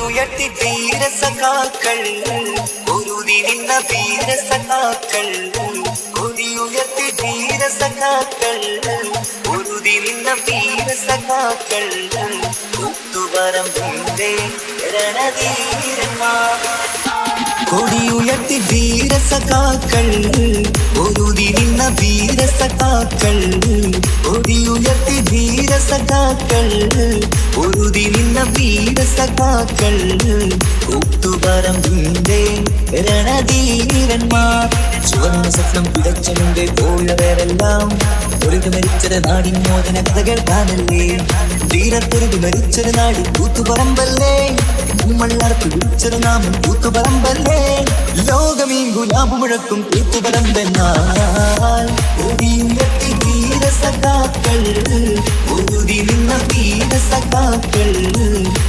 കൊടിയുയർത്തി ധീരസഖാക്കൾ പൊരുതി നിന്ന വീരസഖാക്കൾ കൊടിയുയർത്തി ധീരസഖാക്കൾ പൊരുതി നിന്ന വീരസഖാക്കൾ കുത്തുപറമ്പിന്റെ രണധീരന്മാർ കൊടിയുയർത്തി ധീരസഖാക്കൾ പൊരുതി നിന്ന വീരസഖാക്കൾ കൊടിയുയർത്തി ധീരസഖാക്കൾ പൊരുതി നിന്ന വീരസഖാക്കൾ കുത്തുപറമ്പിന്റെ രണധീരന്മാർ ചുവന്ന സ്വപ്നം പിടച്ച മുമ്പേ പോയവരെല്ലാം പൊരുതി മരിച്ചത് നാടിൻ മോചന കഥ കേൾക്കാനല്ലേ ധീരത്തൊരുതി മരിച്ചൊരു നാടി കൂത്തുപറമ്പല്ലേ മള്ളർത്ത് വിളിച്ചൊരു നാമം കൂത്തുപറമ്പല്ലേ ലോകമീ ഗുലാബ് മുഴക്കും കൂത്തുപറമ്പെന്നാൽ കൊടിയുയർത്തി ധീരസഖാക്കൾ പൊരുതി നിന്ന വീരസഖാക്കൾ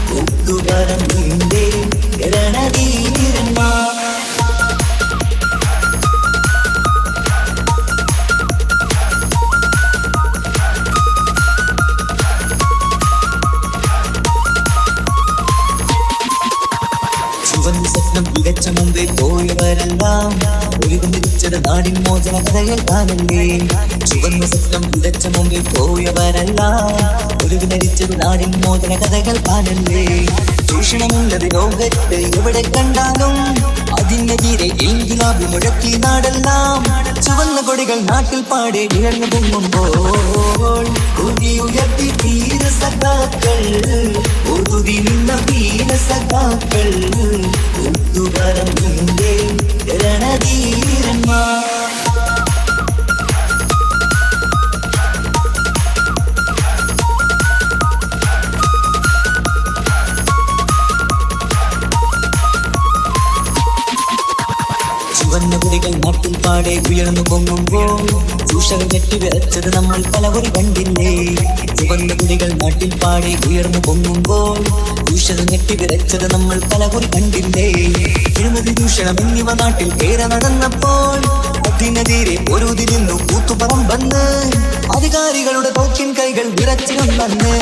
കൂത്തുപറമ്പിന്റെ രണധീരന്മാർ ചുവന്ന സ്വപ്നം പിഴച്ച മുമ്പേ പോയവരെല്ലാം ഒരിത് മരിച്ചത് നാടിൻ മോചന കഥകൾ കാണല്ലേ ചുവന്ന സ്വപ്നം പിഴച്ച മുമ്പേ പോയവരെല്ലാം ഒരിത് മരിച്ചത് നാടിൻ മോചന കഥകൾ കാണല്ലേ ചൂഷണമുള്ളത് ലോകത്ത് എവിടെ കണ്ടാലും അതിനെതിരെ ഇൻകിലാബ് മുഴക്കി നാടെല്ലാം ചുവന്ന കൊടികൾ നാട്ടിൽ പാടെ ഉയർന്നു പൊങ്ങുമ്പോൾ കൊടിയുയർത്തി വീരസഖാക്കൾ പൊരുതി നിന്ന വീരസഖാക്കൾ കുത്തുപറമ്പിന്റെ രണധീരന്മാർ ചുവന്ന കൊടികൾ നാട്ടിൽ പാടെ ഉയർന്നു പൊങ്ങുമ്പോൾ ചൂഷകൾ ഞെട്ടിവിറച്ചത് നമ്മൾ പലവരി കണ്ടില്ലേ ചുവന്ന കൊടികൾ നാട്ടിൽ പാടെ ഉയർന്നു പൊങ്ങുമ്പോൾ ചൂഷകൾ ഞെട്ടിവിറച്ചത് നമ്മൾ പലവരി കണ്ടില്ലേ അഴിമതി ചൂഷണം എന്നിവ നാട്ടിൽ ഏറെ നടന്നപ്പോൾ അതിനെതിരെ പൊരുതി നിന്നു കൂത്തുപറമ്പെന്ന് അധികാരികളുടെ തോക്കിൻ കൈകൾ വിറച്ചിരുന്നെന്ന്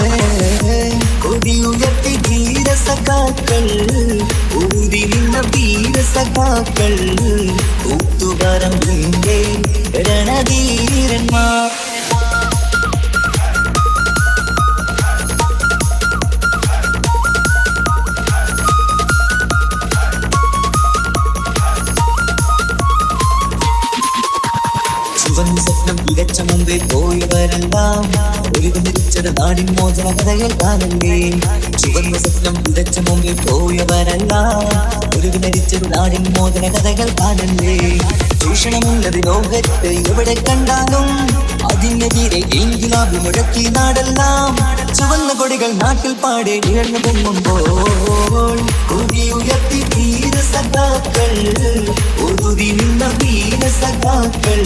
കൊടിയുയർത്തി ധീരസഖാക്കൾ പൊരുതി നിന്ന വീരസഖാക്കൾ കൂത്തുപറമ്പിന്റെ രണധീരന്മാർ ചുവന്ന സ്വപ്നം പിഴച്ച മുമ്പേ പോയവരെല്ലാം ഒരിത് മരിച്ചത് നാടിൻ മോചന കഥകൾ കാണല്ലേ ചുവന്ന സ്വപ്നം പിഴച്ച മുമ്പേ പോയവരെല്ലാം ഒരിത് മരിച്ചത് നാടിൻ മോചന കഥകൾ കാണല്ലേ ചൂഷണമുള്ളത് ലോകത്ത് എവിടെ കണ്ടാലും അതിനെതിരെ ഇൻകിലാബ് മുഴക്കി നാടെല്ലാം ചുവന്ന കൊടികൾ നാട്ടിൽ പാടെ ഉയർന്നു പൊങ്ങുമ്പോൾ കൊടിയുയർത്തി ധീരസഖാക്കൾ പൊരുതി നിന്ന വീരസഖാക്കൾ